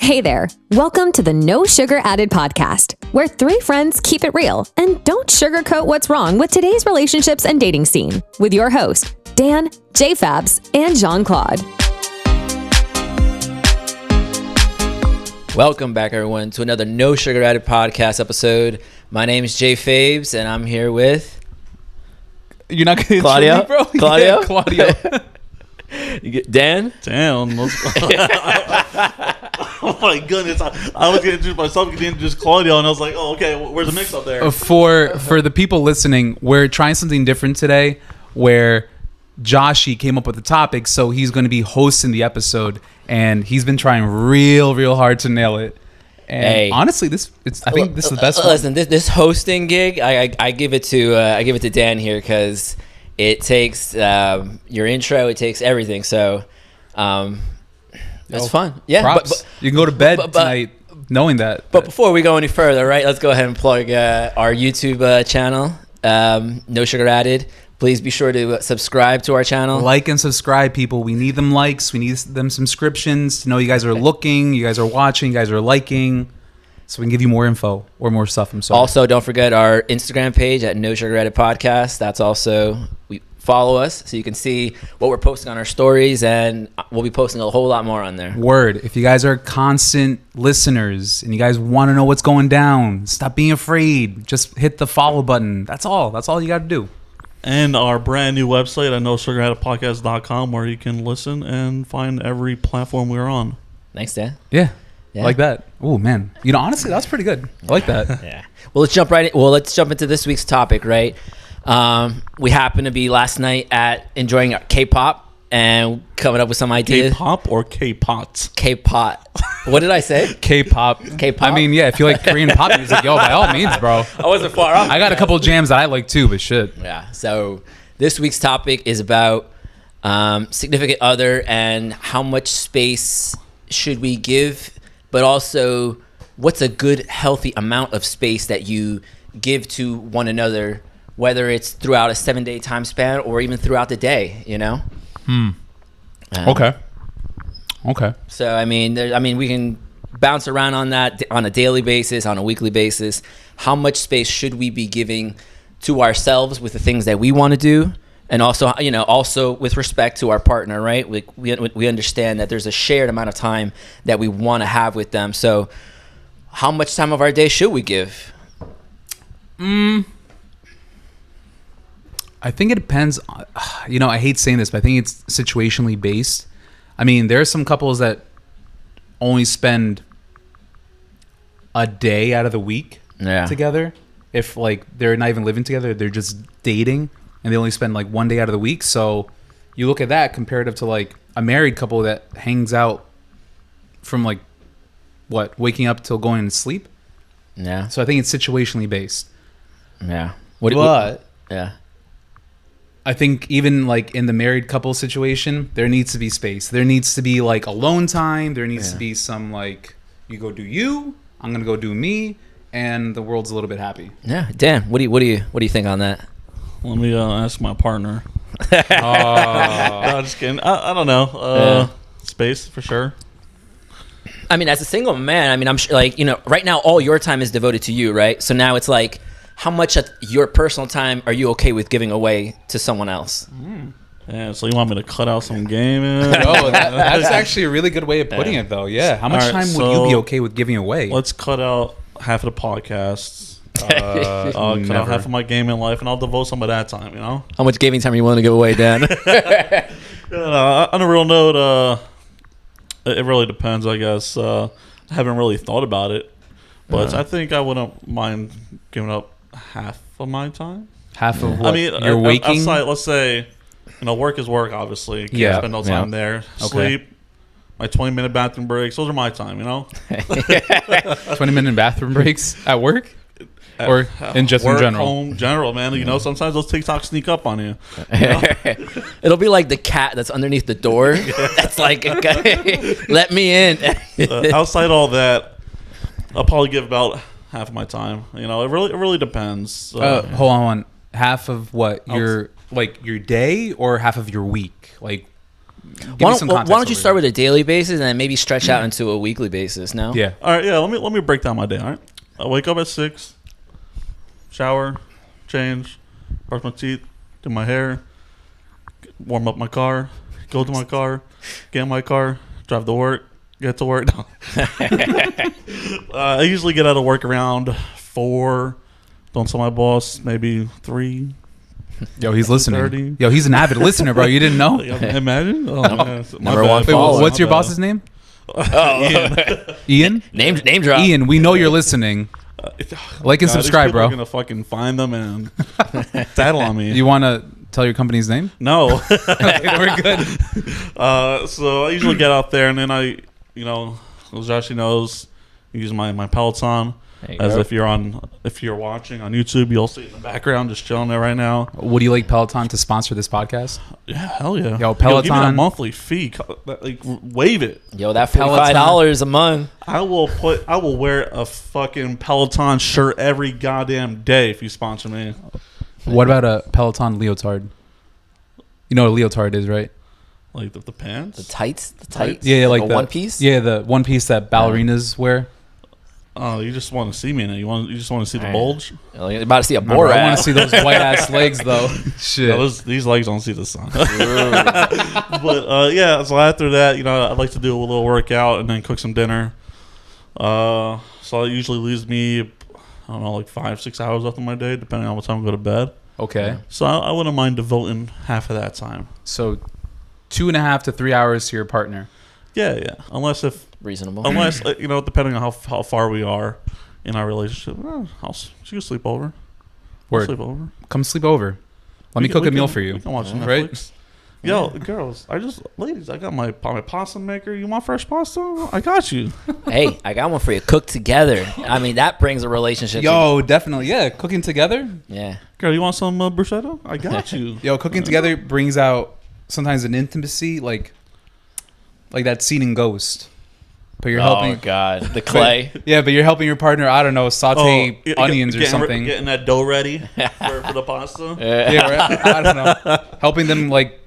Hey there. Welcome to the No Sugar Added podcast, where three friends keep it real and don't sugarcoat what's wrong with today's relationships and dating scene, with your host, Dan, J-Fabs, and Jean-Claude. Welcome back, everyone, to another No Sugar Added podcast episode. My name is Jay Fabes, and I'm here with... You're not going to Claudio? me, bro? Claudio? Yeah, Claudio. You get Dan? Damn. Oh my goodness. I was going to introduce myself, you introduce Claudio, and I was like, oh, okay, where's the mix up there? For the people listening, we're trying something different today where Joshy came up with the topic, so he's going to be hosting the episode, and he's been trying real hard to nail it. And Hey. Honestly, I think this is the best one. Listen, this hosting gig, I give it to Dan here because it takes your intro, it takes everything. So it's fun. Yeah. Props. You can go to bed tonight knowing that. But before we go any further, right, let's go ahead and plug our YouTube channel, No Sugar Added. Please be sure to subscribe to our channel. Like and subscribe, people. We need them likes. We need them subscriptions to know you guys are looking, you guys are watching, you guys are liking, so we can give you more info or more stuff. I'm sorry. Also, don't forget our Instagram page at No Sugar Added Podcast. That's also, follow us so you can see what we're posting on our stories, and we'll be posting a whole lot more on there. Word. If you guys are constant listeners and you guys want to know what's going down, stop being afraid. Just hit the follow button. That's all. That's all you got to do. And our brand new website at NoSugarAddedPodcast.com, where you can listen and find every platform we're on. Thanks, Dan. Yeah. Yeah. Like that. Oh, man. You know, honestly, that's pretty good. I like that. Yeah. Well, let's jump into this week's topic, right? We happened to be last night at enjoying K-pop and coming up with some ideas. K-pop or K-pots? K-pop. What did I say? K-pop. K-pop? I mean, yeah, if you like Korean pop music, yo, by all means, bro. I wasn't far off. I got a couple jams that I like too, but shit. Yeah. So this week's topic is about significant other and how much space should we give, but also what's a good, healthy amount of space that you give to one another, whether it's throughout a 7-day time span or even throughout the day, you know? Okay. So, I mean, we can bounce around on that on a daily basis, on a weekly basis. How much space should we be giving to ourselves with the things that we want to do? And also, also with respect to our partner, right? We understand that there's a shared amount of time that we want to have with them. So how much time of our day should we give? I think it depends. I hate saying this, but I think it's situationally based. I mean, there are some couples that only spend a day out of the week together. If like they're not even living together, they're just dating, and they only spend like one day out of the week. So you look at that comparative to like a married couple that hangs out from like waking up till going to sleep. Yeah. So I think it's situationally based. Yeah. Yeah. I think even like in the married couple situation, there needs to be space. There needs to be like alone time. There needs to be some like, you go do you, I'm gonna go do me, and the world's a little bit happy. Yeah. Dan, what do you think on that? Let me ask my partner. No, just kidding. I don't know. Space, for sure. I mean, as a single man, I mean, I'm sure, like, right now all your time is devoted to you, right? So now it's like, how much of your personal time are you okay with giving away to someone else? Yeah, so you want me to cut out some gaming? Oh, that's actually a really good way of putting it, though. Yeah. How much time would you be okay with giving away? Let's cut out half of the podcasts. I'll cut out half of my gaming life, and I'll devote some of that time, How much gaming time are you willing to give away, Dan? On a real note, it really depends, I guess. I haven't really thought about it, but I think I wouldn't mind giving up half of my time. Half of what? I mean, you're waking? outside, let's say, work is work, obviously. You can't spend no time there. Sleep, my 20-minute bathroom breaks, those are my time, 20-minute bathroom breaks at work? Or in general? Home, general, man. Sometimes those TikToks sneak up on you. It'll be like the cat that's underneath the door. That's like, let me in. Outside all that, I'll probably give about half of my time. It really depends. Hold on. Half of what? Your day or half of your week? Like Why don't you start with a daily basis and then maybe stretch out into a weekly basis? No. Yeah. All right. Yeah. Let me break down my day. All right. I wake up at 6, shower, change, brush my teeth, do my hair, warm up my car, go to my car, get in my car, drive to work, get to work. I usually get out of work around 4. Don't tell my boss. Maybe 3. Yo, he's listening. 30. Yo, he's an avid listener, bro. You didn't know? Imagine. Oh, Number one Wait, follower. what's your boss's name? Ian? Name drop. Ian, we know you're listening. Like and subscribe, bro. I'm gonna fucking find them and tattle on me. You want to tell your company's name? No. Okay, we're good. So I usually get out there and then I, as Josh knows, use my Peloton. As if you're watching on YouTube, you'll see it in the background, just chilling there right now. Would you like Peloton to sponsor this podcast? Yeah, hell yeah. Yo, Peloton. Give me a monthly fee. Like, waive it. Yo, that $45 a month. I will wear a fucking Peloton shirt every goddamn day if you sponsor me. What about a Peloton leotard? You know what a leotard is, right? Like the pants? The tights? Yeah, like the one piece? Yeah, the one piece that ballerinas wear. Oh, you just want to see me in it. You just want to see the bulge? You're about to see a No, bro, Borat. I want to see those white ass legs though. Shit. Yeah, these legs don't see the sun. But yeah, so after that, I like to do a little workout and then cook some dinner. So it usually leaves me, I don't know, like 5-6 hours left of my day, depending on what time I go to bed. Okay. So I wouldn't mind devoting half of that time. So 2.5 to 3 hours to your partner. Yeah. Unless reasonable. Depending on how far we are in our relationship, she can sleep over. Word. Sleep over. Come sleep over. Let me cook a meal for you. We can watch Netflix. Right? Yo, girls, ladies, I got my pasta maker. You want fresh pasta? I got you. Hey, I got one for you. Cook together. I mean, that brings a relationship. Yo, definitely. Yeah, cooking together. Yeah. Girl, you want some bruschetta? I got you. Yo, cooking together brings out sometimes an intimacy like that scene in Ghost. But you're helping. Oh God, the clay. Yeah, but you're helping your partner. I don't know, saute onions or something. Getting that dough ready for the pasta. Yeah, right? I don't know. Helping them like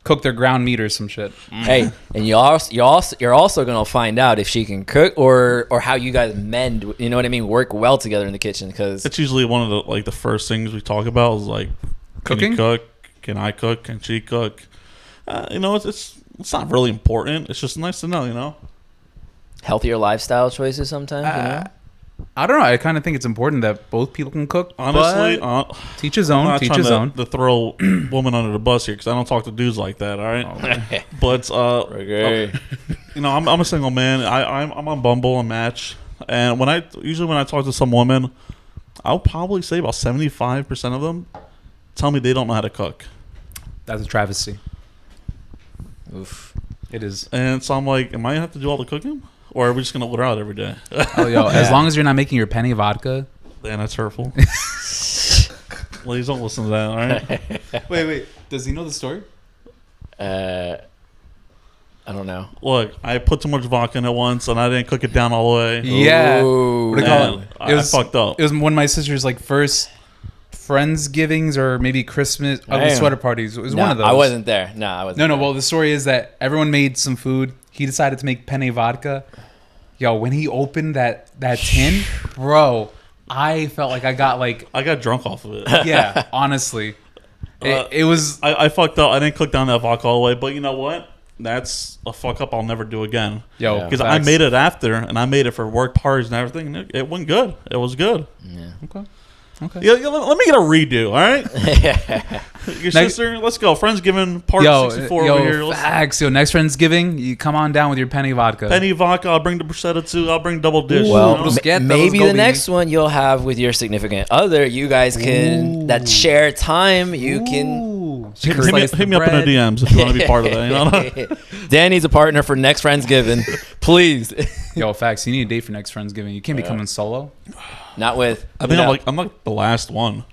cook their ground meat or some shit. Hey, and you're also gonna find out if she can cook or how you guys mend. You know what I mean? Work well together in the kitchen because it's usually one of the first things we talk about is like cooking. Can you cook? Can I cook? Can she cook? It's not really important. It's just nice to know. healthier lifestyle choices sometimes. I don't know. I kind of think it's important that both people can cook. Honestly, teach his own. Teach his own. To throw women under the bus here because I don't talk to dudes like that. All right, but I'm a single man. I'm on Bumble and Match, and when I talk to some women, I'll probably say about 75% of them tell me they don't know how to cook. That's a travesty. Oof. It is. And so I'm like, am I gonna have to do all the cooking, or are we just gonna order out every day? As long as you're not making your penny vodka. Man, that's hurtful. Ladies, don't listen to that. All right. Wait. Does he know the story? I don't know. Look, I put too much vodka in it once, and I didn't cook it down all the way. Yeah. Ooh, What do you call it? I fucked up. It was one of my sister's first Friendsgivings or maybe Christmas sweater parties. It was one of those. I wasn't there. No, I wasn't. No. Well, the story is that everyone made some food. He decided to make penne vodka. Yo, when he opened that tin, bro, I felt like I got drunk off of it. Yeah, honestly. It was. I fucked up. I didn't cook down that vodka all the way. But you know what? That's a fuck up I'll never do again. Yo, because I made it after, and I made it for work parties and everything. And it went good. It was good. Yeah. Okay. Yeah, let me get a redo, all right? Your sister, let's go. Friendsgiving part 64 over here. Facts. Yo, next Friendsgiving, you come on down with your penny vodka. Penny vodka, I'll bring the bruschetta too. I'll bring double dish. Well, maybe the next one you'll have with your significant other, you guys can, that share time, you can... Hit me up in the DMs if you want to be part of that. Dan needs a partner for next Friendsgiving. Please. Yo, facts. You need a date for next Friendsgiving. You can't be coming solo. Not with... I think I'm like the last one.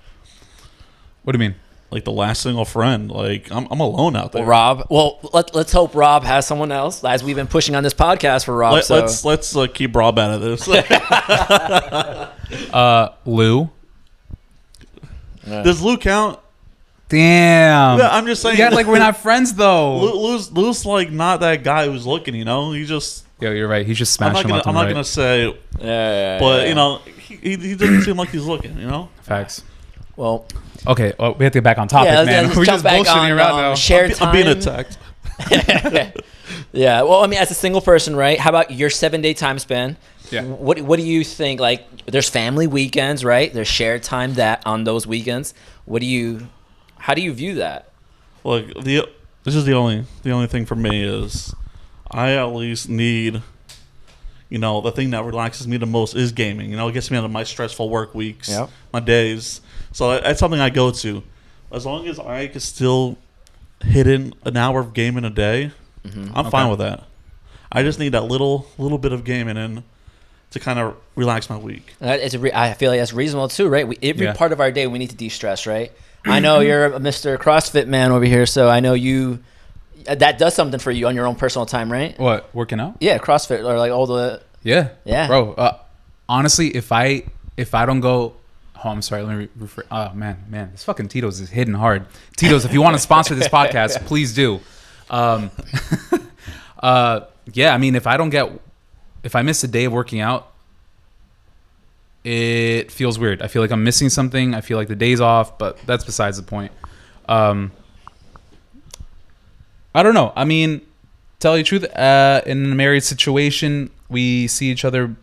What do you mean? Like the last single friend. Like I'm alone out there. Well, Rob. Well, let's hope Rob has someone else. As we've been pushing on this podcast for Rob. Let's keep Rob out of this. Lou. Does Lou count? Damn. Yeah, I'm just saying. Yeah, like we're not friends though. Lou's like not that guy who's looking. He just. Yeah, you're right. He's just smashing. I'm not gonna say. But he doesn't seem like he's looking. Facts. Well. Okay. Oh, we have to get back on topic, man. We're just bullshitting around now. Share time. I'm being attacked. Yeah. Well, I mean, as a single person, right? How about your 7-day time span? Yeah. What do you think? Like, there's family weekends, right? There's shared time that on those weekends. How do you view that? Look, this is the only thing for me is I at least need, the thing that relaxes me the most is gaming. It gets me out of my stressful work weeks, my days. So that's something I go to. As long as I can still hit in an hour of gaming a day, I'm fine with that. I just need that little bit of gaming in to kind of relax my week. I feel like that's reasonable too, right? Every part of our day we need to de-stress, right? I know you're a Mr. CrossFit man over here, so I know you. That does something for you on your own personal time, right? What, working out? Yeah, CrossFit or like all the. Yeah. Yeah, bro. Honestly, if I don't go. Oh, I'm sorry. Let me rephrase. Oh man, this fucking Tito's is hitting hard. Tito's, if you want to sponsor this podcast, please do. Yeah. I mean, if I miss a day of working out, it feels weird. I feel like I'm missing something. I feel like the day's off, but that's besides the point. I don't know. I mean, tell you the truth, in a married situation, we see each other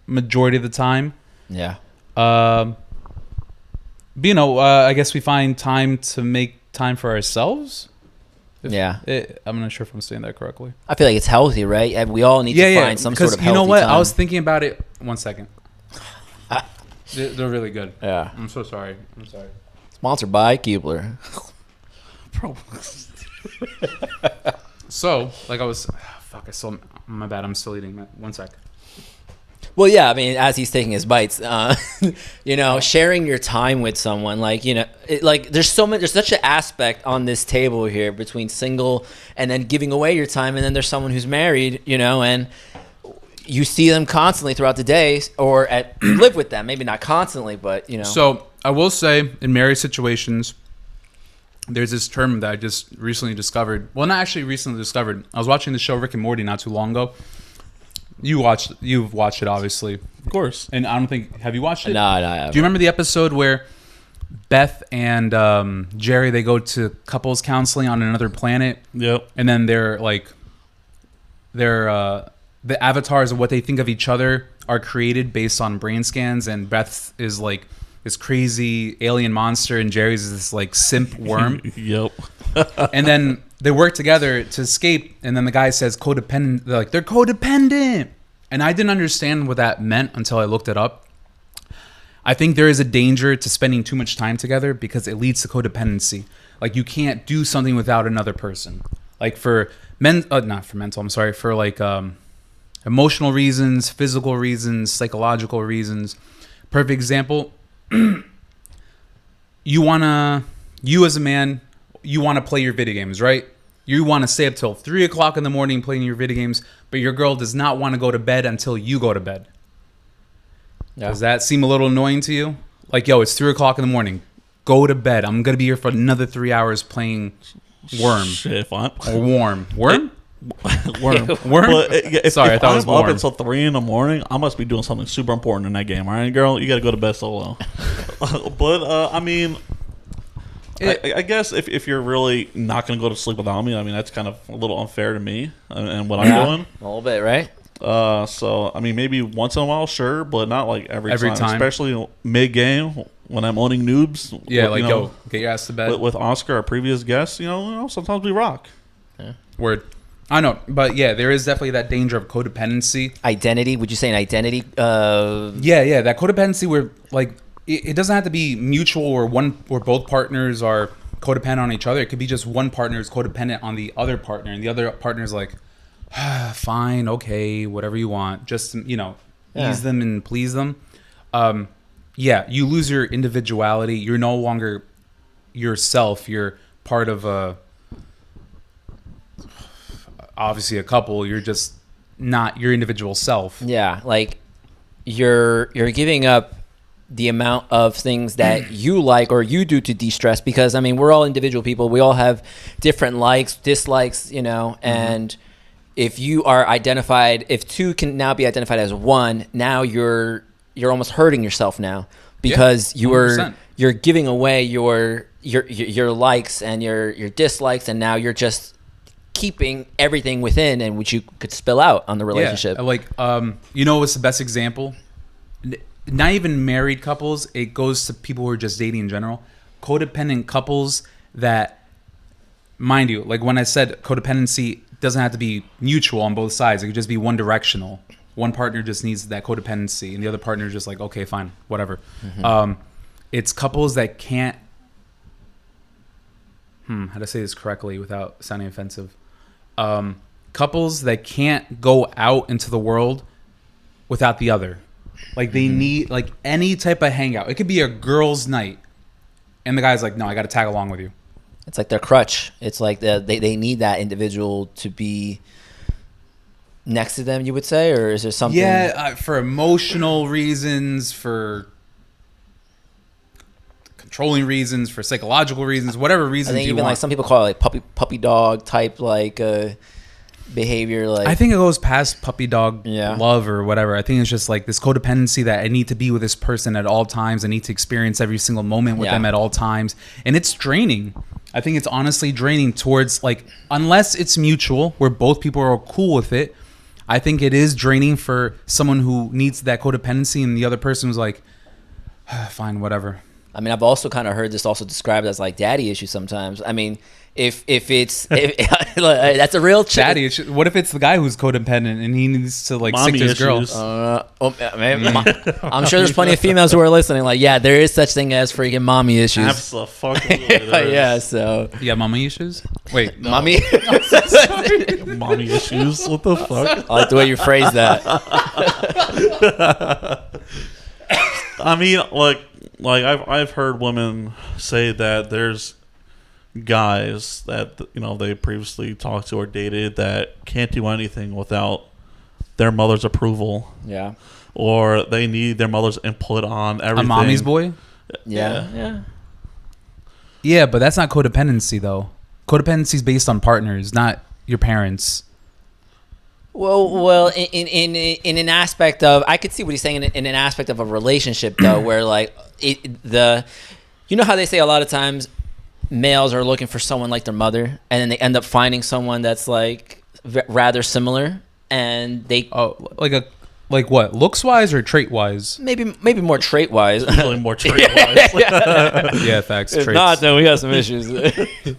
majority of the time. Yeah. But, I guess we find time to make time for ourselves. I'm not sure if I'm saying that correctly. I feel like it's healthy, right? We all need to find some sort of healthy time. time. I was thinking about it. 1 second. They're really good. Yeah. I'm so sorry. I'm sorry. Sponsored by Keebler. So, like I was... my bad. I'm still eating. 1 sec. Well, yeah, I mean, as he's taking his bites, sharing your time with someone, there's such an aspect on this table here between single and then giving away your time, and then there's someone who's married, and you see them constantly throughout the day, or live with them, maybe not constantly, but So I will say, in marriage situations, there's this term that I just recently discovered. Well, not actually recently discovered. I was watching the show Rick and Morty not too long ago. You've watched it, obviously. Of course. And I don't think... Have you watched it? No, I haven't. Do you remember the episode where Beth and Jerry, they go to couples counseling on another planet? Yep. And then the avatars of what they think of each other are created based on brain scans, and Beth is like this crazy alien monster, and Jerry's is this like simp worm. Yep. And then they work together to escape, and then the guy says codependent. They're like, they're codependent. And I didn't understand what that meant until I looked it up. I think there is a danger to spending too much time together because it leads to codependency. Like, you can't do something without another person. Like for for like emotional reasons, physical reasons, psychological reasons. Perfect example. You as a man, you want to play your video games, right? You want to stay up till 3 o'clock in the morning playing your video games, but your girl does not want to go to bed until you go to bed. Yeah. Does that seem a little annoying to you? Like, yo, it's 3 o'clock in the morning. Go to bed. I'm going to be here for another 3 hours playing Worm. Shit, fine. Or Worm. Worm? Worm. Worm? Sorry, I thought it was Worm. up until 3 in the morning, I must be doing something super important in that game. All right, girl? You got to go to bed solo. But, I mean... I guess if you're really not going to go to sleep without me, I mean, that's kind of a little unfair to me and what I'm doing. A little bit, right? So, I mean, maybe once in a while, sure, but not like every time. Especially mid-game when I'm owning noobs. Yeah, yo, get your ass to bed. With Oscar, our previous guest, sometimes we rock. Yeah. Word. I know, but yeah, there is definitely that danger of codependency. Identity? Would you say an identity? Yeah, that codependency where, like... It doesn't have to be mutual or both partners are codependent on each other. It could be just one partner is codependent on the other partner, and the other partner is like, fine, okay, whatever you want. Just, ease them and please them. You lose your individuality. You're no longer yourself. You're part of obviously a couple. You're just not your individual self. Yeah, like you're giving up the amount of things that you like or you do to de-stress, because I mean, we're all individual people. We all have different likes, dislikes, you know, and if you are identified, if two can now be identified as one, now you're almost hurting yourself now, because you're giving away your likes and your dislikes, and now you're just keeping everything within, and which you could spill out on the relationship. Yeah, like you know what's the best example? Not even married couples, it goes to people who are just dating in general. Codependent couples that, mind you, like when I said codependency doesn't have to be mutual on both sides. It could just be one directional. One partner just needs that codependency and the other partner is just like, okay, fine, whatever. It's couples that can't, how to say this correctly without sounding offensive. Couples that can't go out into the world without the other. Like they need like any type of hangout. It could be a girls' night, and the guy's like, "No, I got to tag along with you." It's like their crutch. It's like they need that individual to be next to them. You would say, or is there something? Yeah, for emotional reasons, for controlling reasons, for psychological reasons, whatever reasons. I think you even want. like some people call it like puppy dog type like behavior. Like I think it goes past puppy dog love or whatever. I think it's just like this codependency that I need to be with this person at all times. I need to experience every single moment with them at all times. And it's draining. I think it's honestly draining towards like, unless it's mutual where both people are cool with it. I think it is draining for someone who needs that codependency and the other person was like, fine, whatever. I mean, I've also kind of heard this also described as like daddy issues sometimes. I mean, if that's a real daddy issue. What if it's the guy who's codependent and he needs to like stick to his girls? I'm sure there's plenty of females who are listening. Like, yeah, there is such thing as freaking mommy issues. Absolutely. Yeah. So yeah, mommy issues. Wait, no. Mommy. Mommy issues. What the fuck? I like the way you phrase that. I mean, like I've heard women say that there's guys that, you know, they previously talked to or dated that can't do anything without their mother's approval. Yeah. Or they need their mother's input on everything. A mommy's boy? Yeah. Yeah, but that's not codependency though. Codependency is based on partners, not your parents. Well, in an aspect of, I could see what he's saying in an aspect of a relationship though, where like you know how they say a lot of times males are looking for someone like their mother, and then they end up finding someone that's like rather similar, and they like what, looks wise or trait wise? Maybe more trait wise. Usually more trait wise. Yeah, facts. If traits. not, then we got some issues. You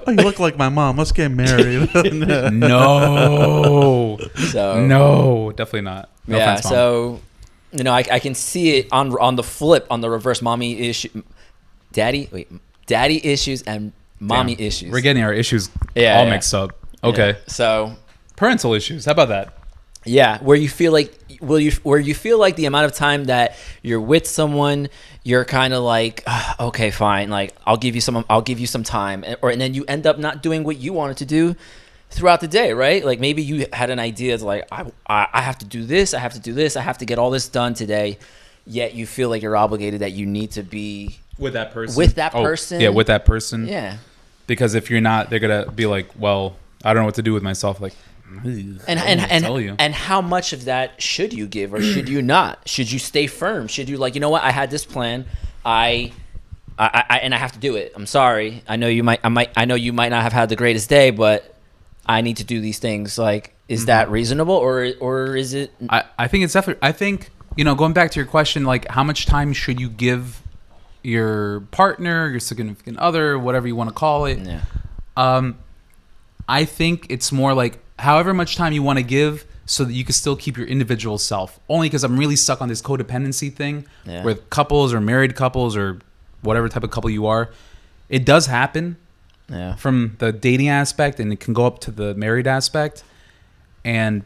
look like my mom. Let's get married. No, definitely not. No offense, Mom. So you know, I can see it on the flip, on the reverse, daddy issues and mommy issues. We're getting our issues all mixed up. Okay. Yeah. So parental issues. How about that? Yeah, where you feel like the amount of time that you're with someone, you're kind of like, okay, fine, like I'll give you some time, and then you end up not doing what you wanted to do throughout the day, right? Like maybe you had an idea, it's like I have to do this, I have to get all this done today, yet you feel like you're obligated, that you need to be with that person. Yeah, with that person. Yeah. Because if you're not, they're gonna be like, well, I don't know what to do with myself. Like, and how much of that should you give or should you not? Should you stay firm? Should you like, you know what? I had this plan. I have to do it. I'm sorry. I know you might not have had the greatest day, but I need to do these things. Like, is that reasonable or is it? I think it's definitely. I think, you know, going back to your question, like how much time should you give your partner, your significant other, whatever you want to call it? Yeah. I think it's more like however much time you want to give so that you can still keep your individual self. Only because I'm really stuck on this codependency thing with couples or married couples or whatever type of couple you are. It does happen from the dating aspect, and it can go up to the married aspect. And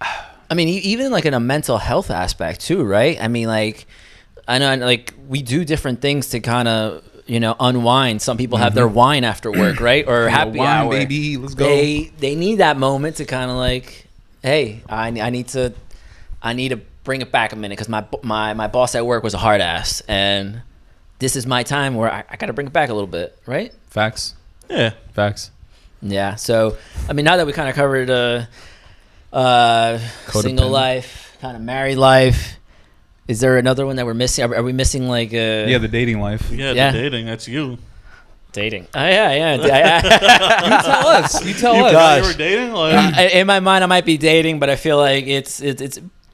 I mean, even like in a mental health aspect too, right? I mean, like, I know like we do different things to kind of, you know, unwind. Some people have their wine after work, right? Or happy wine, hour. baby, let's go. They need that moment to kind of like, hey, I need a bring it back a minute because my boss at work was a hard ass, and this is my time where I got to bring it back a little bit, right? Facts. Yeah. Facts. Yeah. So I mean, now that we kind of covered single life, kind of married life, is there another one that we're missing? Are we missing like the dating life? Yeah, the dating. That's you. Dating. Oh yeah. You tell us. You tell us. Gosh. You were dating? Like, in my mind, I might be dating, but I feel like it's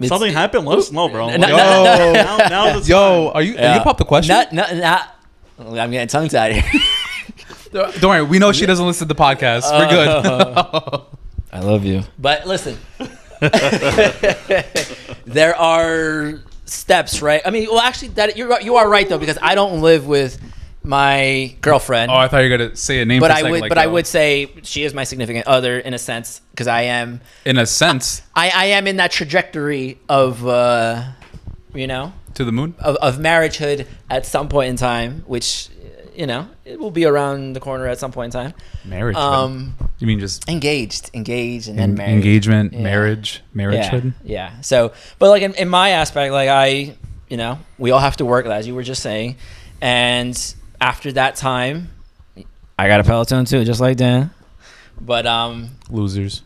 something happened. Let us know, bro. Now yo, are you pop the question? I'm getting tongue tied here. Don't worry, we know she doesn't listen to the podcast. We're good. I love you, but listen, there are steps, right? I mean, well, actually, that you are right though, because I don't live with my girlfriend. Oh, I thought you were gonna say a name. But for a second, I would say she is my significant other in a sense, because I am. In a sense, I am in that trajectory of, to the moon of marriagehood at some point in time, which, it will be around the corner at some point in time. Marriage. You mean just engaged, and then married. Engagement, marriagehood. Yeah. So, but like in my aspect, like we all have to work, as you were just saying, and after that time, I got a Peloton too, just like Dan. But losers,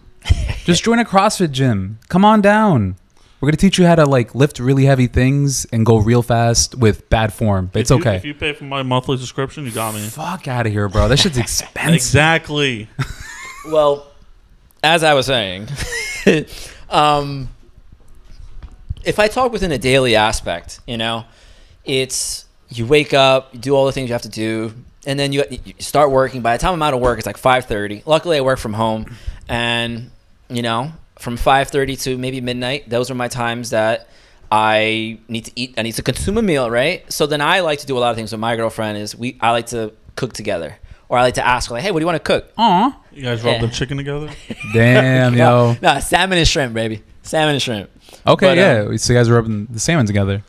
just join a CrossFit gym. Come on down. We're gonna teach you how to like lift really heavy things and go real fast with bad form. But it's okay. If you pay for my monthly subscription, you got me. Fuck out of here, bro. That shit's expensive. Exactly. Well, as I was saying, if I talk within a daily aspect, it's you wake up, you do all the things you have to do, and then you start working. By the time I'm out of work, it's like 5:30. Luckily, I work from home, and from 5:30 to maybe midnight, those are my times that I need to eat. I need to consume a meal, right? So then I like to do a lot of things with my girlfriend. I like to cook together, or I like to ask her, like, "Hey, what do you want to cook?" Aw. You guys rub the chicken together? Damn, yo. No, salmon and shrimp, baby. Salmon and shrimp. Okay, But, yeah. So you guys are rubbing the salmon together.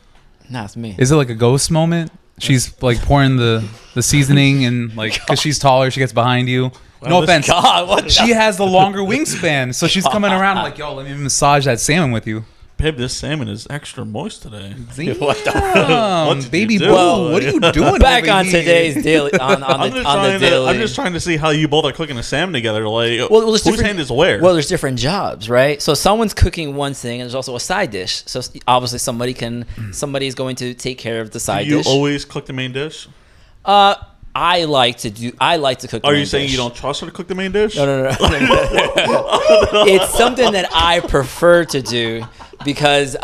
No, it's me. Is it like a ghost moment? She's like pouring the seasoning and like because she's taller, she gets behind you. No offense. God, she has the longer wingspan, so she's coming around like, yo, let me massage that salmon with you. Babe, this salmon is extra moist today. What the baby boo? What are you doing? Back on today's daily on the daily. I'm just trying to see how you both are cooking a salmon together. Like, well, whose hand is where? Well, there's different jobs, right? So someone's cooking one thing, and there's also a side dish. So obviously somebody's going to take care of the side dish. Do you always cook the main dish? I like to cook. Are you saying you don't trust her to cook the main dish? No. It's something that I prefer to do because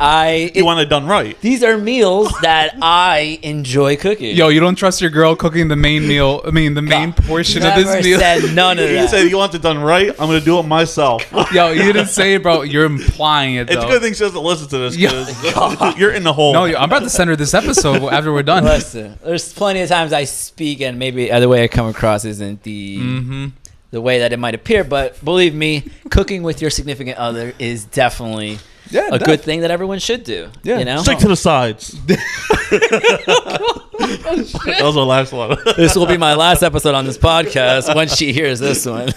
you want it done right. These are meals that I enjoy cooking. Yo, you don't trust your girl cooking the main meal? I mean, the main portion of this meal. Said none of that. You said you want it done right. I'm gonna do it myself. Yo, you didn't say it, bro. You're implying it. It's a good thing she doesn't listen to this because you're in the hole. No, I'm about to send her this episode after we're done. Listen, there's plenty of times I speak and maybe the way I come across isn't the way that it might appear, but believe me, cooking with your significant other is definitely a good thing that everyone should do. Yeah, stick to the sides. That was our last one. This will be my last episode on this podcast once she hears this one.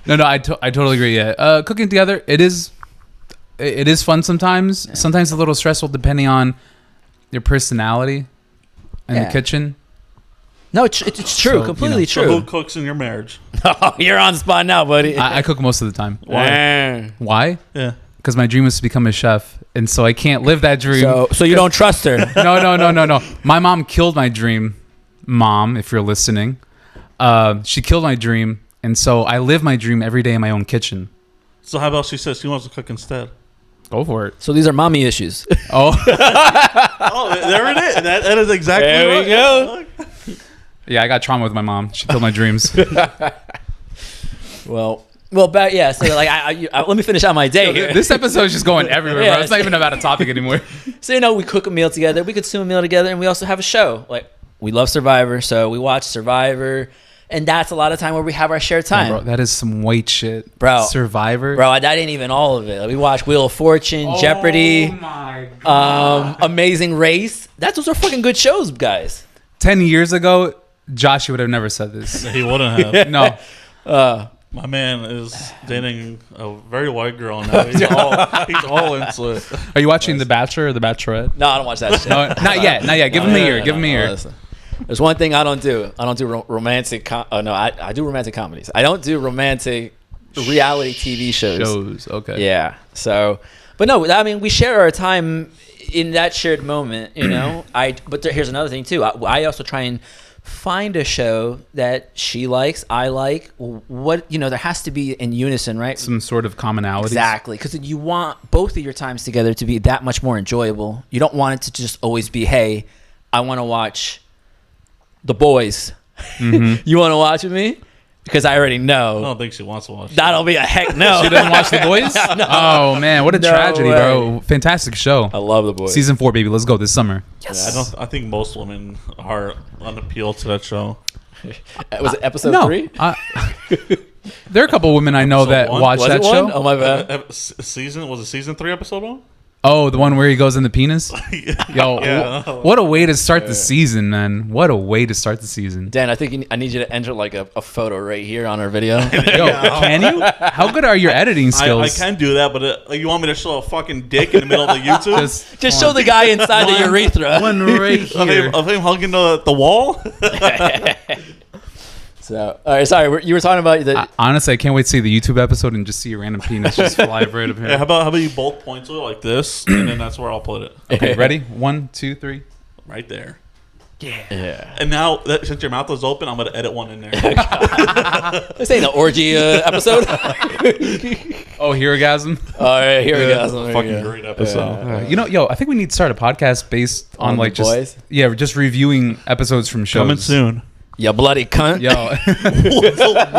No, I totally agree. Yeah, cooking together, it is fun sometimes. Yeah. Sometimes a little stressful depending on your personality in the kitchen. No, it's true. So, completely true. So who cooks in your marriage? Oh, you're on the spot now, buddy. I cook most of the time. Why? Why? Yeah. Because my dream was to become a chef, and so I can't live that dream. So you don't trust her? No. My mom killed my dream. Mom, if you're listening, she killed my dream, and so I live my dream every day in my own kitchen. So how about she says she wants to cook instead? Go for it. So these are mommy issues. Oh, there it is. That is exactly there we go. Yeah, I got trauma with my mom. She killed my dreams. Well, but yeah. So like, let me finish out my day here. This episode is just going everywhere, bro. It's not even about a topic anymore. So we cook a meal together. We consume a meal together, and we also have a show. Like we love Survivor, so we watch Survivor, and that's a lot of time where we have our shared time. Bro, that is some white shit, bro. Survivor, bro. That ain't even all of it. Like, we watch Wheel of Fortune, Jeopardy, my God. Amazing Race. Those are fucking good shows, guys. 10 years ago, Joshua would have never said this. He wouldn't have. No. My man is dating a very white girl now. He's all into it. Are you watching The Bachelor or The Bachelorette? No, I don't watch that shit. No, not yet. Give him a year. Give him a year. Listen. There's one thing I don't do. I don't do romantic. I do romantic comedies. I don't do romantic reality TV shows. Okay. Yeah. So, but no, I mean, we share our time in that shared moment, you know. Here's another thing too. I also try and find a show that she likes, I like. What, you know, there has to be in unison, right? Some sort of commonality. Exactly, because you want both of your times together to be that much more enjoyable. You don't want it to just always be, hey, I want to watch The Boys. Mm-hmm. You want to watch with me? Because I already know. I don't think she wants to watch it. That'll be a heck no. She doesn't watch The Boys? No. Oh, man. What a tragedy, way. bro. Fantastic show. I love The Boys. Season 4, baby. Let's go this summer. Yes. Yeah, I think most women are unappealed to that show. Was it episode 3? There are a couple women I know Episode that 1? watch Was that it show. one? Oh, my bad. Was it season 3, episode 1? Oh, the one where he goes in the penis? Yo, Yeah. what a way to start the season, man. What a way to start the season. Dan, I think I need you to enter like a photo right here on our video. Yo, can you? How good are your editing I skills? can do that, but you want me to show a fucking dick in the middle of the YouTube? Just show the guy inside the urethra. One right here. of him hugging the wall? So, all right, sorry, you were talking about the. Honestly, I can't wait to see the YouTube episode and just see a random penis just fly right up here. Yeah, how about you both point to it like this, and then that's where I'll put it. Okay, ready? 1, 2, 3. Right there. Yeah. And now, since your mouth is open, I'm going to edit one in there. This ain't an orgy episode. Oh, Herogasm. All right, here we go. Fucking great episode. You know, yo, I think we need to start a podcast based on like The just Boys? we're just reviewing episodes from shows. Coming soon. You bloody cunt. Yo,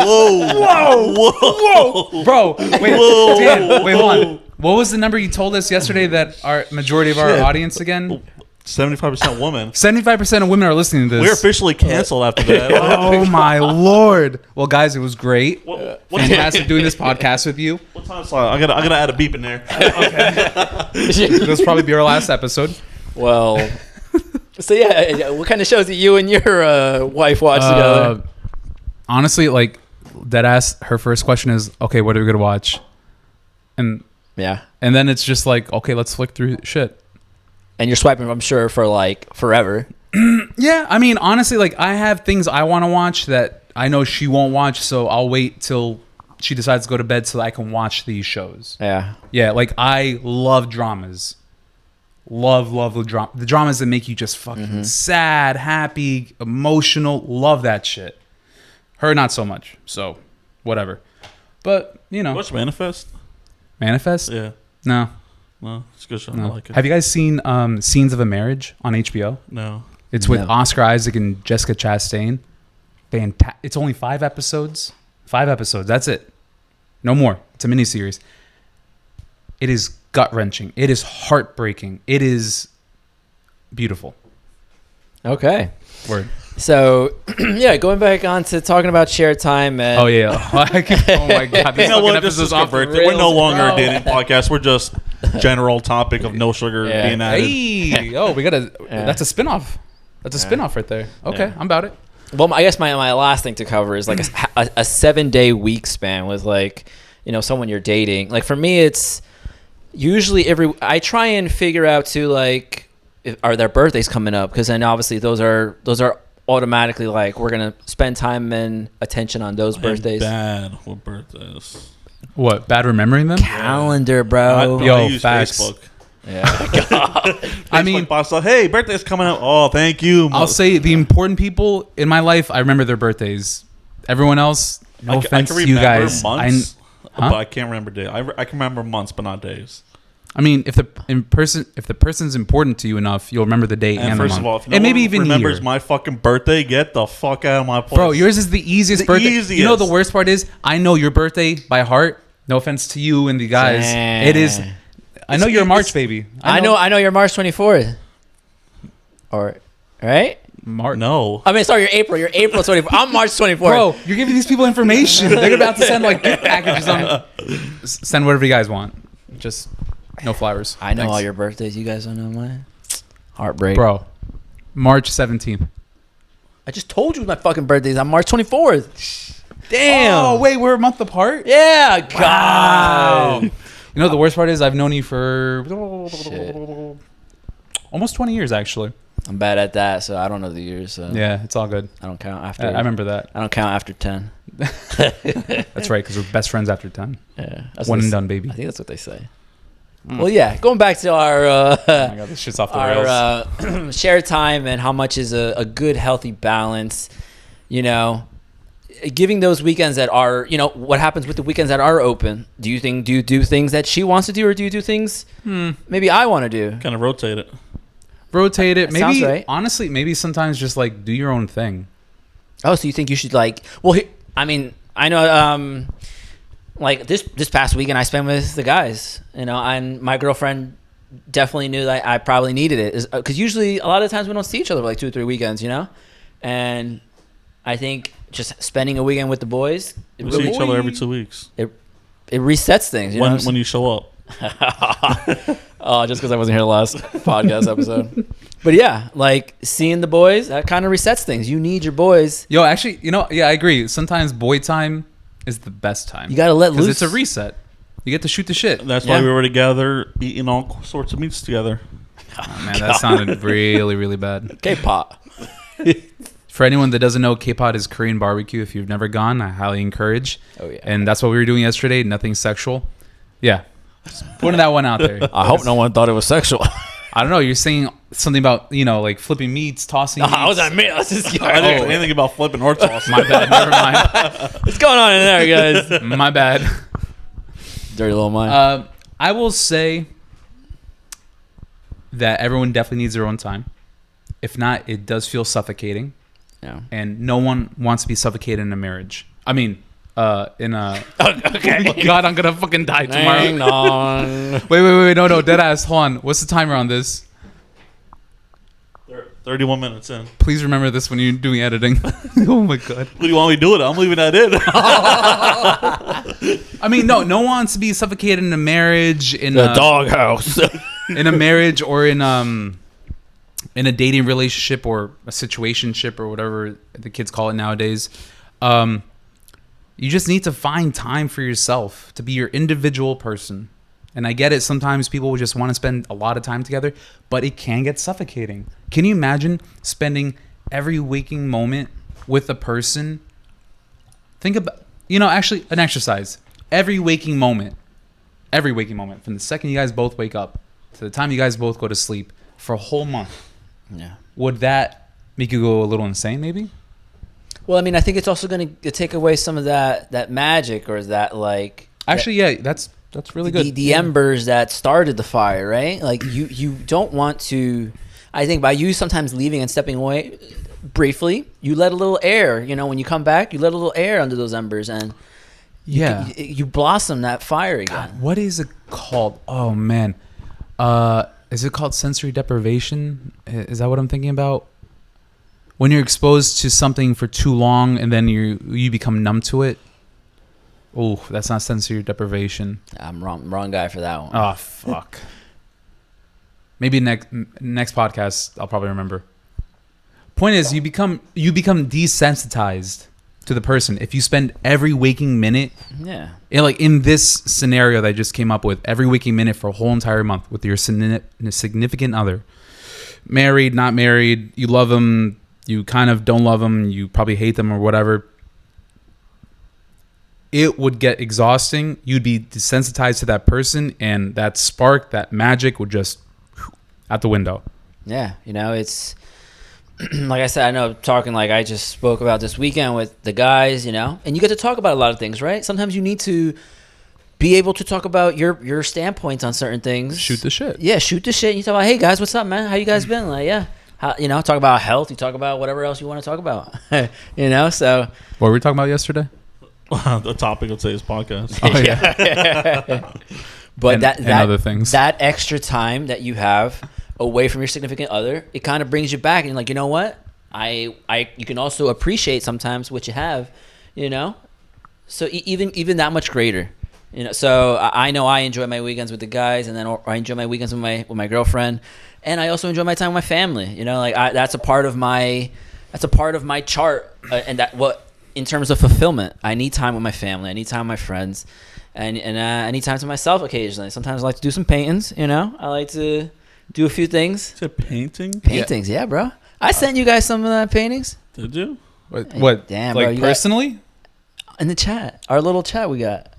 Whoa. bro, wait, Dan, wait, hold on. What was the number you told us yesterday that our majority of our Shit. audience again? 75% women. 75% of women are listening to this. We're officially canceled after that. Oh my lord! Well, guys, it was great. What Fantastic doing this podcast with you. time slot? I gotta add a beep in there. This will probably be our last episode. Well, so yeah, what kind of shows that you and your wife watch together? Honestly, like deadass, her first question is, "Okay, what are we gonna watch?" And Yeah. then it's just like, "Okay, let's flick through shit." And you're swiping, I'm sure, for like forever. Yeah, I mean, honestly, like I have things I want to watch that I know she won't watch, so I'll wait till she decides to go to bed so that I can watch these shows. Yeah. Yeah, like I love dramas. Love the dramas that make you just fucking sad, happy, emotional. Love that shit. Her, not so much. So, whatever. But, you know. What's Manifest? Manifest? Yeah. No. No, it's a good show. No. I like it. Have you guys seen Scenes of a Marriage on HBO? No. It's with No. Oscar Isaac and Jessica Chastain. It's only 5 episodes. 5 episodes. That's it. No more. It's a miniseries. It is gut-wrenching. It is heartbreaking. It is beautiful. Okay. Word. So, yeah, going back on to talking about shared time and Oh, yeah. Oh, my God. This You know fucking what? This episode's is off the birthday. We're no rails, longer bro. a dating podcast. We're just general topic of no sugar Yeah. being added. Hey, we got to. Yeah. That's a spinoff. That's a spinoff right there. Okay, Yeah. I'm about it. well, I guess my last thing to cover is like a 7-day week span with like, you know, someone you're dating. Like for me, it's usually I try and figure out to like, are their birthdays coming up? Because then obviously those are automatically like we're gonna spend time and attention on those birthdays. Bad with birthdays. What? Bad remembering them? Calendar, bro. Yo, I use facts. Facebook. Yeah. I mean, Facebook pops up, hey, birthday's coming up. Oh, thank you. I'll say the important people in my life, I remember their birthdays. Everyone else, no offense to you guys. Months, Huh? but I can't remember days. I can remember months, but not days. I mean, if the person's important to you enough, you'll remember the date and, And the first month. of all, if no and maybe one even remembers year. my fucking birthday, get the fuck out of my place. Bro, yours is the easiest The birthday. easiest. You know the worst part is I know your birthday by heart. No offense to you and the guys. Damn. It is. I know you're a March baby. I know you're March 24th. Or right? March. No. I mean, sorry, you're April. You're April 24th. I'm March 24th. Bro, you're giving these people information. They're about to send like gift packages on. Send whatever you guys want. Just no flowers. I know Thanks. all your birthdays. You guys don't know mine. Heartbreak. Bro, March 17th. I just told you my fucking birthdays. I'm March 24th. Damn. Oh, wait, we're a month apart? Yeah, God. You know, the worst part is I've known you for almost 20 years, actually. I'm bad at that, so I don't know the years. So Yeah, it's all good. I don't count after. I remember that. I don't count after 10. That's right, because we're best friends after 10. Yeah, One and done, baby. I think that's what they say. Well, yeah. Going back to our Oh my God, this shit's off the rails. our share time and how much is a good, healthy balance. You know, giving those weekends that are, you know, what happens with the weekends that are open? Do you do things that she wants to do, or do you do things maybe I want to do? Kind of rotate it. Rotate it. That Maybe, sounds right. honestly, maybe sometimes just like do your own thing. Oh, so you think you should like? Well, I mean, I know. Like this past weekend, I spent with the guys. You know, and my girlfriend definitely knew that I probably needed it, because usually a lot of the times we don't see each other for like 2 or 3 weekends. You know, and I think just spending a weekend with the boys. We see each other every 2 weeks. It resets things. You know when you show up. Oh, just because I wasn't here the last podcast episode. But yeah, like seeing the boys, that kind of resets things. You need your boys. Yo, actually, you know, yeah, I agree. Sometimes boy time is the best time. You got to let loose. Because it's a reset. You get to shoot the shit. That's why we were together eating all sorts of meats together. Oh, man, that sounded really, really bad. K-pop. For anyone that doesn't know, K-Pot is Korean barbecue. If you've never gone, I highly encourage. Oh, yeah. And that's what we were doing yesterday. Nothing sexual. Yeah. Just putting that one out there. I hope no one thought it was sexual. I don't know. You're saying something about, you know, like flipping meats, tossing meats. I was at me. Let's just I didn't know anything about flipping or tossing. My bad. Never mind. What's going on in there, guys? My bad. Dirty little mind. I will say that everyone definitely needs their own time. If not, it does feel suffocating. Yeah. And no one wants to be suffocated in a marriage. I mean, in a... Okay. Oh God, I'm going to fucking die tomorrow. Ding dong. Wait. No, deadass. Hold on. What's the timer on this? 31 minutes in. Please remember this when you're doing editing. Oh my God. What do you want me to do with it? I'm leaving that in. I mean, no one wants to be suffocated in a marriage, in The doghouse. in a marriage, or in a dating relationship, or a situationship, or whatever the kids call it nowadays. You just need to find time for yourself to be your individual person. And I get it. Sometimes people just want to spend a lot of time together, but it can get suffocating. Can you imagine spending every waking moment with a person? Think about, actually an exercise. Every waking moment, from the second you guys both wake up to the time you guys both go to sleep for a whole month. Yeah. Would that make you go a little insane, maybe? Well, I mean, I think it's also going to take away some of that magic, or that like... Actually, yeah, that's really good. The embers that started the fire, right? Like you don't want to... I think by you sometimes leaving and stepping away briefly, you let a little air, when you come back, you let a little air under those embers, and you blossom that fire again. God, what is it called? Oh, man. Is it called sensory deprivation? Is that what I'm thinking about? When you're exposed to something for too long and then you become numb to it. Oh, that's not sensory deprivation. I'm wrong guy for that one. Oh, fuck. Maybe next podcast I'll probably remember. Point is, you become desensitized to the person if you spend every waking minute. Yeah. In this scenario that I just came up with, every waking minute for a whole entire month with your significant other, married, not married, you love them, you kind of don't love them, you probably hate them or whatever. It would get exhausting. You'd be desensitized to that person, and that spark, that magic would just out the window. Yeah, it's like I said, I know talking like I just spoke about this weekend with the guys, and you get to talk about a lot of things, right? Sometimes you need to be able to talk about your standpoints on certain things. Shoot the shit. Yeah, shoot the shit. You talk about, hey guys, what's up, man? How you guys been? Like, yeah. Talk about health. You talk about whatever else you want to talk about. So what were we talking about yesterday? The topic of today's podcast. Oh yeah. But and other things. That extra time that you have away from your significant other, it kind of brings you back, and you're like, you know what? You can also appreciate sometimes what you have, So even that much greater, So I know I enjoy my weekends with the guys, and then I enjoy my weekends with my girlfriend, and I also enjoy my time with my family. That's a part of my chart, and that what in terms of fulfillment, I need time with my family. I need time with my friends, and I need time to myself occasionally. Sometimes I like to do some paintings. You know, I like to do a few things. Is it painting? Paintings, yeah, bro. I sent you guys some of the paintings. Did you? What? Damn, like bro, personally? In the chat, our little chat we got.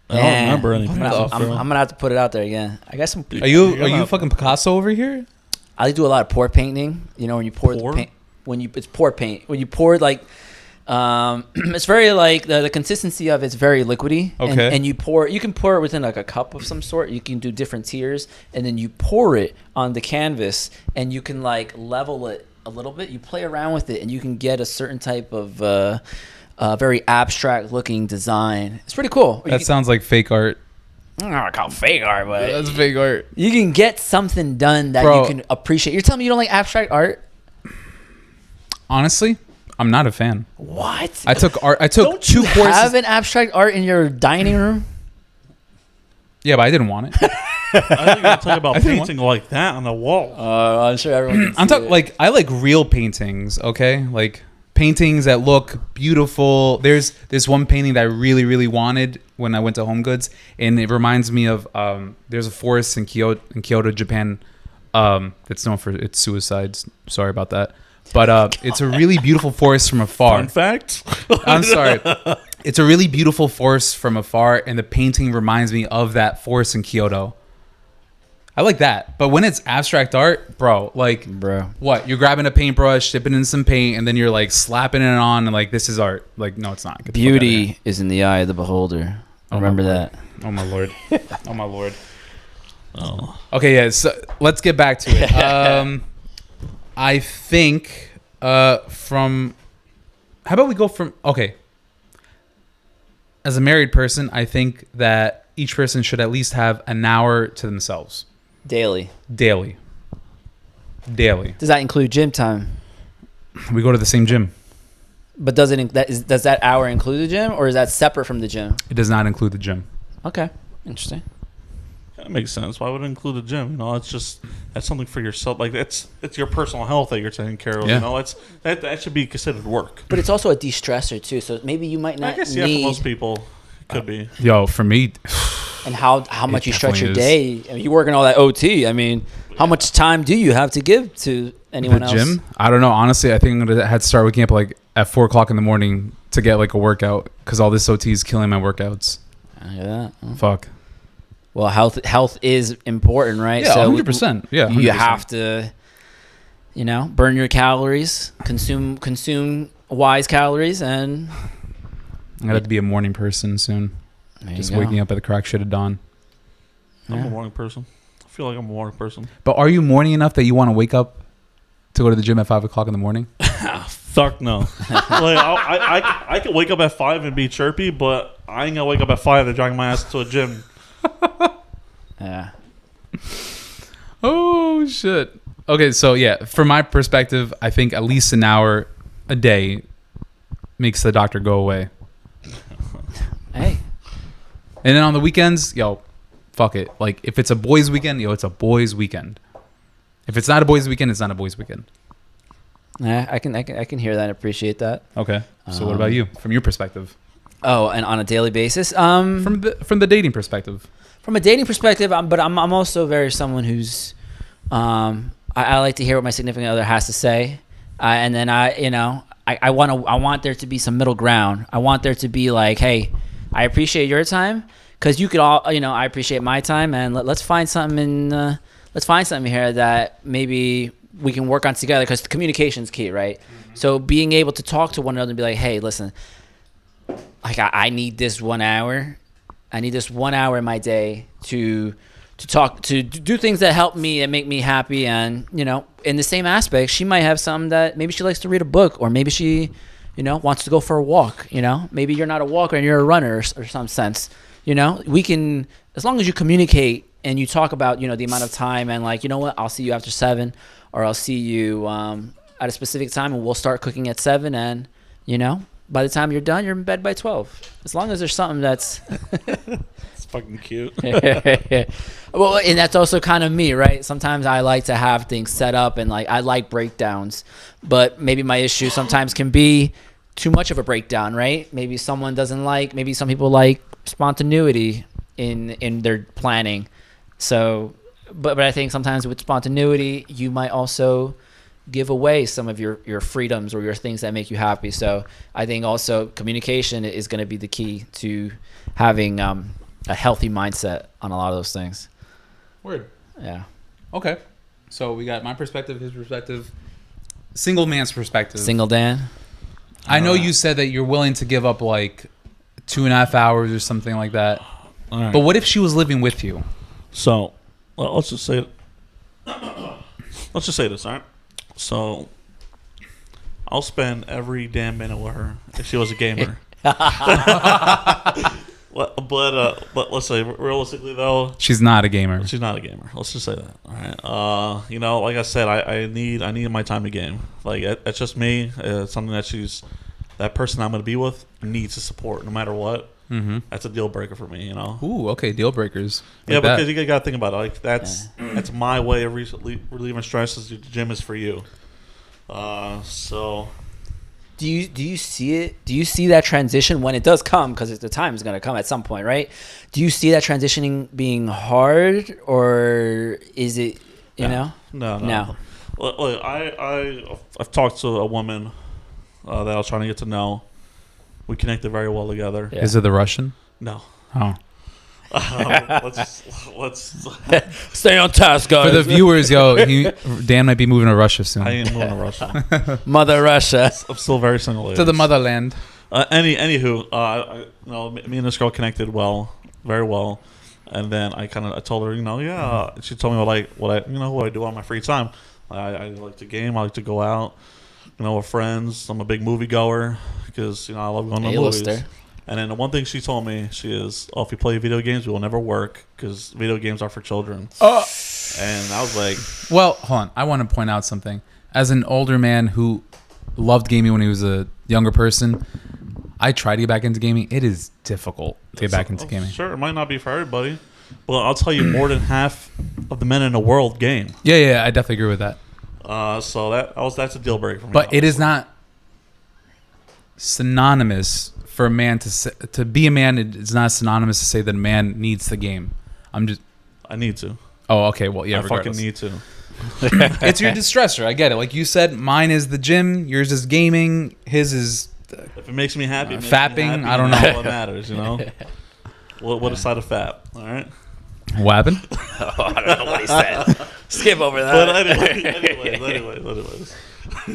I don't remember anything. I'm gonna have to put it out there again. I got some. Are you fucking Picasso over here? I do a lot of pour painting. You know, when you pour the paint, it's pour paint. When you pour like, it's very like the consistency of it's very liquidy. Okay. And you can pour it within like a cup of some sort. You can do different tiers, and then you pour it on the canvas, and you can like level it a little bit. You play around with it, and you can get a certain type of very abstract looking design. It's pretty cool. That sounds like fake art. I don't know what I call fake art, but That's fake art. you can get something done that Bro. you can appreciate. You're telling me you don't like abstract art? Honestly, I'm not a fan. What? I took art. I took Don't 2 you courses. have an abstract art in your dining room? Yeah, but I didn't want it. I think you're talking about painting like that on the wall. I'm sure everyone. I'm talking like I like real paintings. Okay, like paintings that look beautiful. There's this one painting that I really, really wanted when I went to Home Goods, and it reminds me of there's a forest in Kyoto, Japan, that's known for its suicides. Sorry about that, but it's a really beautiful forest from afar. Fun fact. I'm sorry. It's a really beautiful forest from afar, and the painting reminds me of that forest in Kyoto. I like that. But when it's abstract art, bro, what? You're grabbing a paintbrush, dipping in some paint, and then you're like slapping it on, and like, this is art. Like, no, it's not. Get the fuck out of here. Beauty is in the eye of the beholder. Remember that. Oh, my Lord. Oh, my Lord. Oh. Okay, yeah, so let's get back to it. I think from... How about we go from... Okay. As a married person, I think that each person should at least have an hour to themselves. Daily. Daily. Does that include gym time? We go to the same gym. But does that hour include the gym, or is that separate from the gym? It does not include the gym. Okay, interesting. That makes sense. Why would it include the gym? You know, that's something for yourself. Like it's your personal health that you're taking care of. Yeah. You know, that should be considered work. But it's also a de-stressor too. So maybe you might not I guess need. for most people, it could be. Yo, for me, And how much you stretch your definitely day. I mean, you working all that OT. I mean, how much time do you have to give to anyone the else? gym, I don't know. Honestly, I think I'm gonna have to start waking up like at 4:00 in the morning to get like a workout because all this OT is killing my workouts. Yeah. Fuck. Well, health is important, right? Yeah, so 100%. Yeah, 100%. you have to, burn your calories, consume wise calories, and I got to be a morning person soon. Just waking up at the crack shit of dawn. I'm a morning person. I feel like I'm a morning person. But are you morning enough that you want to wake up to go to the gym at 5:00 in the morning? Fuck no. Like, I could wake up at 5 and be chirpy, but I ain't gonna wake up at 5 and drag my ass to a gym. Yeah. Oh shit. Okay, so yeah, from my perspective, I think at least an hour a day makes the doctor go away. Hey. And then on the weekends, yo, fuck it. Like if it's a boys' weekend, yo, it's a boys' weekend. If it's not a boys' weekend, it's not a boys' weekend. Yeah, I can hear that and appreciate that. Okay. So what about you, from your perspective? Oh, and on a daily basis, From the dating perspective. From a dating perspective, but I'm also very someone who's, I like to hear what my significant other has to say, and then I want there to be some middle ground. I want there to be like, hey, I appreciate your time because you could all, I appreciate my time, and let's find something here that maybe we can work on together because communication is key, right? Mm-hmm. So being able to talk to one another and be like, hey, listen, like I need this 1 hour. I need this 1 hour in my day to talk, to do things that help me and make me happy. And, in the same aspect, she might have something that maybe she likes to read a book, or maybe she, wants to go for a walk, maybe you're not a walker and you're a runner or some sense, we can, as long as you communicate and you talk about, the amount of time and like, you know what, I'll see you after 7, or I'll see you at a specific time and we'll start cooking at 7. And, by the time you're done, you're in bed by 12. As long as there's something that's... It's fucking cute. Well, and that's also kind of me, right? Sometimes I like to have things set up and like I like breakdowns. But maybe my issue sometimes can be too much of a breakdown, right? Maybe someone doesn't like. Maybe some people like spontaneity in their planning. So, but I think sometimes with spontaneity, you might also give away some of your freedoms or your things that make you happy. So I think also communication is going to be the key to having a healthy mindset on a lot of those things. Word. Yeah. Okay. So we got my perspective, his perspective, single man's perspective. Single Dan. I know you said that you're willing to give up like 2.5 hours or something like that. All right. But what if she was living with you? So let's just say this, all right? So I'll spend every damn minute with her if she was a gamer. But let's say realistically though, She's not a gamer. she's not a gamer. Let's just say that. All right. You know, like I said, I need my time to game. Like it's just me. It's something that person I'm going to be with needs to support no matter what. Mm-hmm. That's a deal breaker for me. You know. Ooh, okay, deal breakers. Yeah, Like that. because you got to think about it. Like that's my way of relieving stress. Is the gym is for you. So. Do you see it? Do you see that transition when it does come? Because the time is going to come at some point, right? Do you see that transitioning being hard, or is it? You know? No. Look, I've talked to a woman that I was trying to get to know. We connected very well together. Yeah. Is it the Russian? No. Oh. Let's. Stay on task, guys. For the viewers, Dan might be moving to Russia soon. I ain't moving to Russia. Mother Russia. I'm still very single. To the motherland. Anywho, me and this girl connected very well, and then I told her, she told me what I do on my free time. I like to game. I like to go out, with friends. I'm a big movie goer because I love going to movies. And then the one thing she told me, if you play video games, we will never work because video games are for children. And I was like, well, hold on. I want to point out something. As an older man who loved gaming when he was a younger person, I tried to get back into gaming. It is difficult to get back into gaming. Sure, it might not be for everybody, but I'll tell you, more than half of the men in the world game. Yeah, I definitely agree with that. So that's a deal breaker for me. But it is not synonymous for a man to be a man. It's not synonymous to say that a man needs the game. I need to. Oh, okay. Well, yeah. I fucking need to. It's your distressor. I get it. Like you said, mine is the gym. Yours is gaming. His is. If it makes me happy, fapping. I don't know. That's all that matters. What a side of fap. All right. What happened? I don't know what he said. Skip over that. But anyways.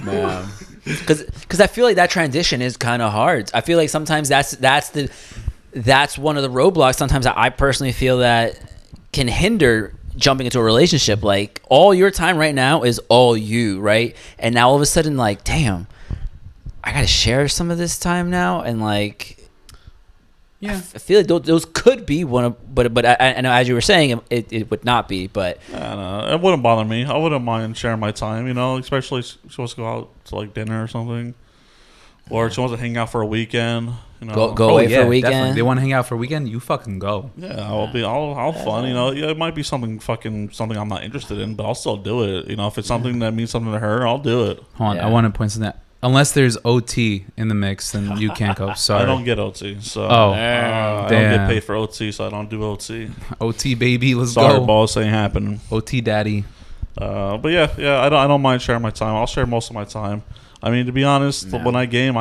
Man. Because I feel like that transition is kind of hard. I feel like sometimes that's one of the roadblocks. Sometimes I personally feel that can hinder jumping into a relationship. Like all your time right now is all you, right? And now all of a sudden, like, damn, I gotta share some of this time now, and like. Yeah, I feel like those could be one of, but I know as you were saying, it would not be. But it wouldn't bother me. I wouldn't mind sharing my time, especially if she wants to go out to like dinner or something, or if she wants to hang out for a weekend. Go away for a weekend. Definitely. They want to hang out for a weekend. You fucking go. Yeah, I'll fun. It might be something I'm not interested in, but I'll still do it. If it's something that means something to her, I'll do it. Hold on, I want to point something out. Unless there's OT in the mix, then you can't go. Sorry. I don't get OT, so I don't get paid for OT, so I don't do OT. OT baby, let's Sorry, go. boss, ain't happening. OT daddy. But yeah, I don't mind sharing my time. I'll share most of my time. I mean, to be honest, when I game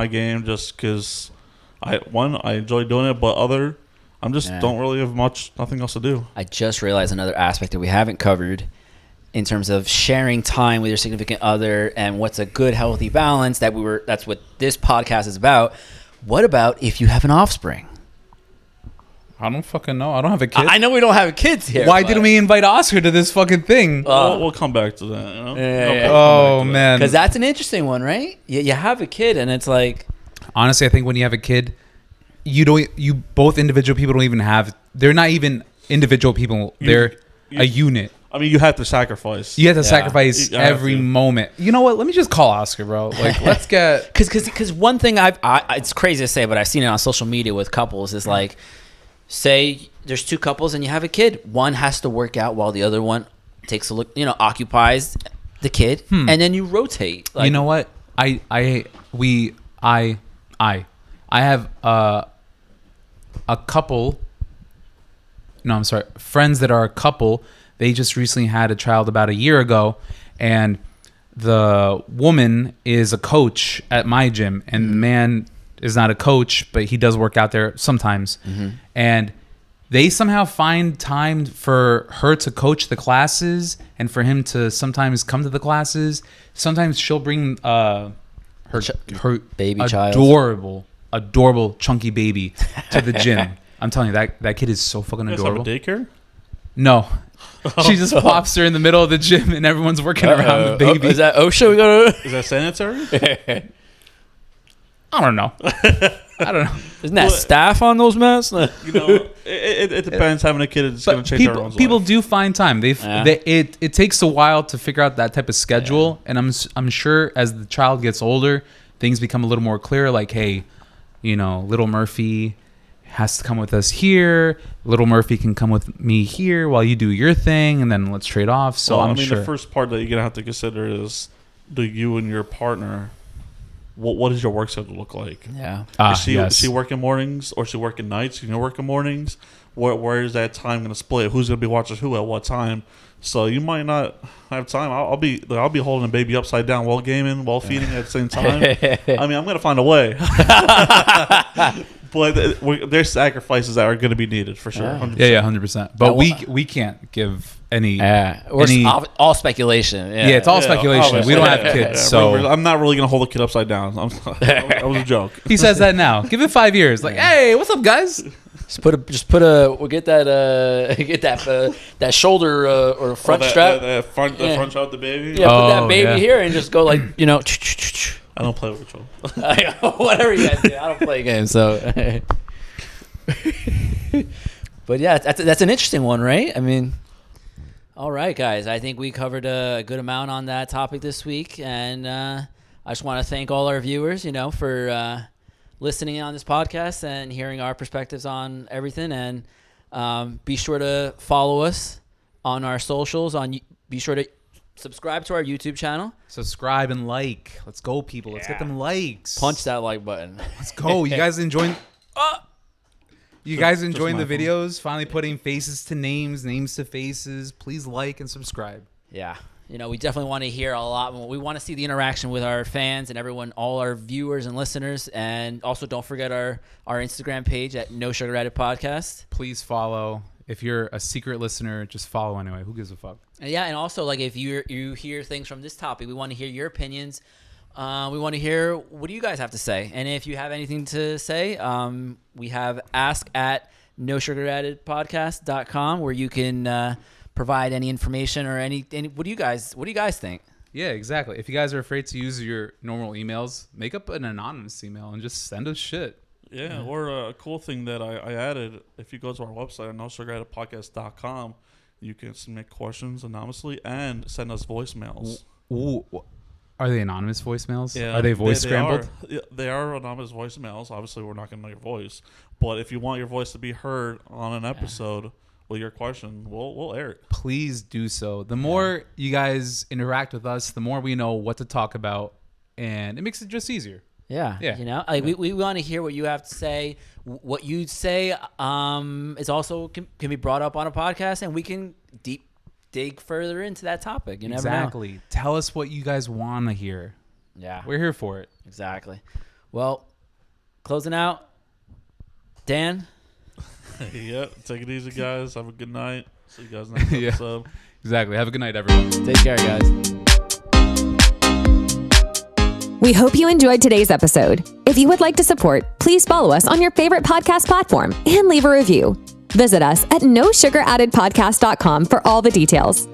just because I enjoy doing it, but don't really have nothing else to do. I just realized another aspect that we haven't covered in terms of sharing time with your significant other and what's a good, healthy balance. That's what this podcast is about. What about if you have an offspring? I don't fucking know. I don't have a kid. I know we don't have kids here. Why didn't we invite Oscar to this fucking thing? We'll come back to that. Oh, man. Because that's an interesting one, right? You have a kid, and it's like... Honestly, I think when you have a kid, you both individual people don't even have... They're not even individial people. They're a unit. I mean, you have to sacrifice. You have to sacrifice every moment. You know what? Let me just call Oscar, bro. Like, let's get... Because one thing it's crazy to say, but I've seen it on social media with couples is like, say there's two couples and you have a kid. One has to work out while the other one takes a look, occupies the kid. And then you rotate. Like, you know what? I I have a couple. No, I'm sorry. Friends that are a couple. They just recently had a child about a year ago, and the woman is a coach at my gym, and the man is not a coach, but he does work out there sometimes. And they somehow find time for her to coach the classes and for him to sometimes come to the classes. Sometimes she'll bring her baby adorable chunky baby to the gym. I'm telling you, that kid is so fucking adorable. You guys have a daycare? No. She just pops her in the middle of the gym and everyone's working around the baby. Is that OSHA we go to? Is that sanitary? I don't know. Isn't that staff on those mats? It depends. Having a kid is going to change everyone's people life. do find time. It takes a while to figure out that type of schedule, and I'm sure as the child gets older, things become a little more clear. Like, hey, little Murphy has to come with us here. Little Murphy can come with me here while you do your thing, and then let's trade off. So I'm sure the first part that you're gonna have to consider is, do you and your partner, what does your work schedule look like? Yeah. Is she working mornings or is she working nights? You working mornings? Where is that time gonna split? Who's gonna be watching who at what time? So you might not have time. I'll be holding the baby upside down while gaming, while feeding at the same time. I mean, I'm gonna find a way. But there's sacrifices that are going to be needed for sure. 100%. Yeah, 100%. But we can't give any all speculation. Yeah, it's all speculation. We don't have kids, so I'm not really going to hold a kid upside down. That was a joke. He says that now. Give it 5 years. Like, hey, what's up, guys? We'll get that shoulder or front strap. The front strap of the baby. Yeah, put that baby here and just go like I don't play with control. Whatever you guys do, I don't play games. So, but yeah, that's an interesting one, right? I mean, all right, guys. I think we covered a good amount on that topic this week, and I just want to thank all our viewers, for listening on this podcast and hearing our perspectives on everything. And be sure to follow us on our socials. Be sure to subscribe to our YouTube channel. Subscribe and like. Let's go, people. Let's get them likes. Punch that like button. Let's go. You guys enjoying? You guys enjoying the videos? Finally putting faces to names, names to faces. Please like and subscribe. Yeah. We definitely want to hear a lot more. We want to see the interaction with our fans and everyone, all our viewers and listeners. And also don't forget our Instagram page at No Sugar Added Podcast. Please follow. If you're a secret listener, just follow anyway. Who gives a fuck? Yeah, and also, like, if you hear things from this topic, we want to hear your opinions. We want to hear, what do you guys have to say? And if you have anything to say, we have ask@nosugaraddedpodcast.com where you can provide any information or any what do you guys think? Yeah, exactly. If you guys are afraid to use your normal emails, make up an anonymous email and just send us shit. Yeah, or a cool thing that I added, if you go to our website, nosugaraddedpodcast.com, you can submit questions anonymously and send us voicemails. Ooh. Are they anonymous voicemails? Yeah, are they voice scrambled? They are anonymous voicemails. Obviously, we're not going to know your voice. But if you want your voice to be heard on an episode with your question, we'll air it. Please do so. The more you guys interact with us, the more we know what to talk about, and it makes it just easier. Yeah. We want to hear what you have to say. What you say is also can be brought up on a podcast, and we can dig further into that topic. You never know. Tell us what you guys want to hear. Yeah. We're here for it. Exactly. Well, closing out, Dan. Yeah, take it easy, guys. Have a good night. See you guys next episode. Exactly. Have a good night, everyone. Take care, guys. We hope you enjoyed today's episode. If you would like to support, please follow us on your favorite podcast platform and leave a review. Visit us at nosugaraddedpodcast.com for all the details.